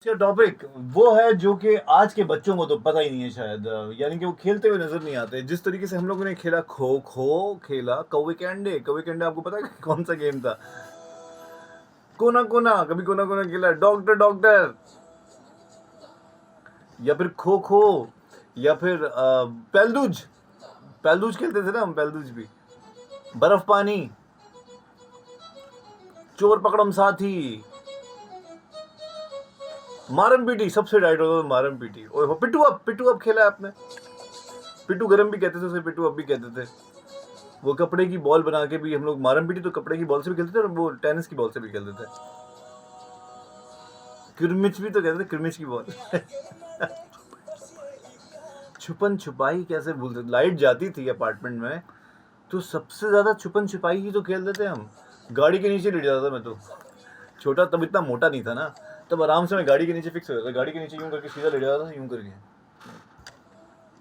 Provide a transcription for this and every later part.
का टॉपिक वो है जो कि आज के बच्चों को तो पता ही नहीं है शायद, यानी कि वो खेलते हुए नजर नहीं आते। जिस तरीके से हम लोगों ने खेला, खो खो खेला, कौवे के अंडे। कौवे के अंडे आपको पता है कौन सा गेम था? कोना कोना, कभी कोना कोना खेला, डॉक्टर डॉक्टर, या फिर खो खो, या फिर पैलदूज। पैलदूज खेलते थे ना हम, पैलदूज भी। बर्फ पानी, चोर पकड़म साथी, मारम पीटी। सबसे डाइट होता था मारम पीटी। ओए हो, पिट्टू अप। पिट्टू अप खेला है आपने? पिट्टू गरम भी कहते थे उसे, पिट्टू अप भी कहते थे। वो कपड़े की बॉल बना के भी हम लोग, मारम पीटी तो कपड़े की बॉल से भी खेलते थे और वो टेनिस की बॉल से भी खेलते थे। किरमिच भी तो कहते थे, किरमिच की बॉल। छुपन छुपाई कैसे भूलते? लाइट जाती थी अपार्टमेंट में तो सबसे ज्यादा छुपन छुपाई ही तो खेलते थे हम। गाड़ी के नीचे लेट जाता था मैं तो। छोटा तब इतना मोटा नहीं था ना, तब आराम से मैं गाड़ी के नीचे फिक्स हो जाता। गाड़ी के नीचे यूं करके सीधा लेट जाता था, यूं करके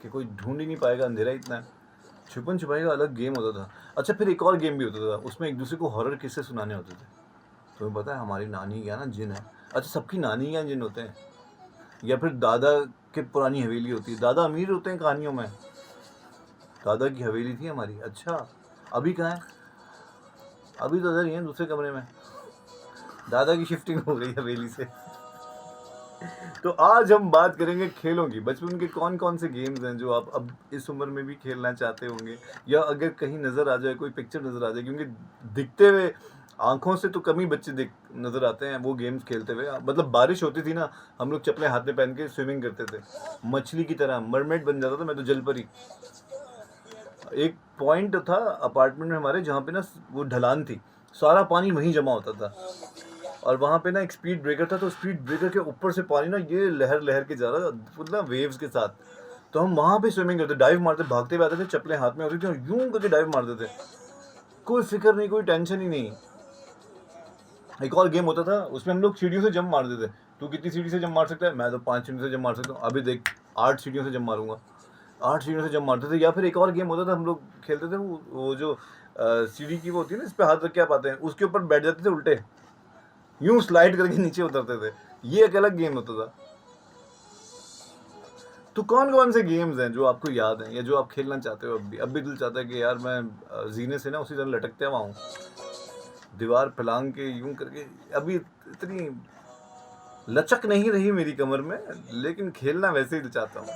कि कोई ढूंढ ही नहीं पाएगा, अंधेरा इतना है। छुपन छुपाई का अलग गेम होता था। अच्छा, फिर एक और गेम भी होता था, उसमें एक दूसरे को हॉरर किस्से सुनाने होते थे। तुम्हें पता है हमारी नानी क्या ना जिन है? अच्छा, सबकी नानी क्या जिन होते हैं? या फिर दादा की पुरानी हवेली होती है। दादा अमीर होते हैं कहानियों में। दादा की हवेली थी हमारी। अच्छा, अभी कहाँ है? अभी तो इधर ही है, दूसरे कमरे में। दादा की शिफ्टिंग हो गई हवेली से। तो आज हम बात करेंगे खेलों की। बचपन के कौन कौन से गेम्स हैं जो आप अब इस उम्र में भी खेलना चाहते होंगे, या अगर कहीं नज़र आ जाए, कोई पिक्चर नज़र आ जाए, क्योंकि दिखते हुए आंखों से तो कम ही बच्चे दिख नज़र आते हैं वो गेम्स खेलते हुए। मतलब बारिश होती थी ना, हम लोग चप्पलें हाथ में पहन के स्विमिंग करते थे, मछली की तरह मरमेड बन जाता था मैं तो, जल परी। एक पॉइंट था अपार्टमेंट में हमारे जहाँ पे ना वो ढलान थी, सारा पानी वहीं जमा होता था, और वहाँ पे ना एक स्पीड ब्रेकर था, तो स्पीड ब्रेकर के ऊपर से पानी ना ये लहर लहर के जा रहा था ना वेव्स के साथ। तो हम वहाँ पे स्विमिंग करते, डाइव मारते, भागते हुए आते थे, चप्पलें हाथ में होती थी और यूं करके डाइव मारते थे। कोई फिक्र नहीं, कोई टेंशन ही नहीं। एक और गेम होता था, उसमें हम लोग सीढ़ियों से जंप मारते थे। तू कितनी सीढ़ी से जंप मार सकता है? मैं तो 5 सीढ़ियों से जंप मार सकता हूँ। अभी देख, 8 सीढ़ियों से जंप मारूंगा। 8 सीढ़ियों से जंप मारते थे। या फिर एक और गेम होता था, हम लोग खेलते थे, वो जो सीढ़ी की वो होती है ना, इस पे हाथ रख के आप आते हैं, उसके ऊपर बैठ जाते थे उल्टे, यूं स्लाइड करके नीचे उतरते थे। ये एक अलग गेम होता था। तो कौन कौन से गेम्स हैं जो आपको याद हैं या जो आप खेलना चाहते हो? अब भी दिल चाहता है कि यार मैं जीने से ना उसी तरह लटकते हुआ हूँ, दीवार फलांग के यूं करके। अभी इतनी लचक नहीं रही मेरी कमर में, लेकिन खेलना वैसे ही चाहता हूँ।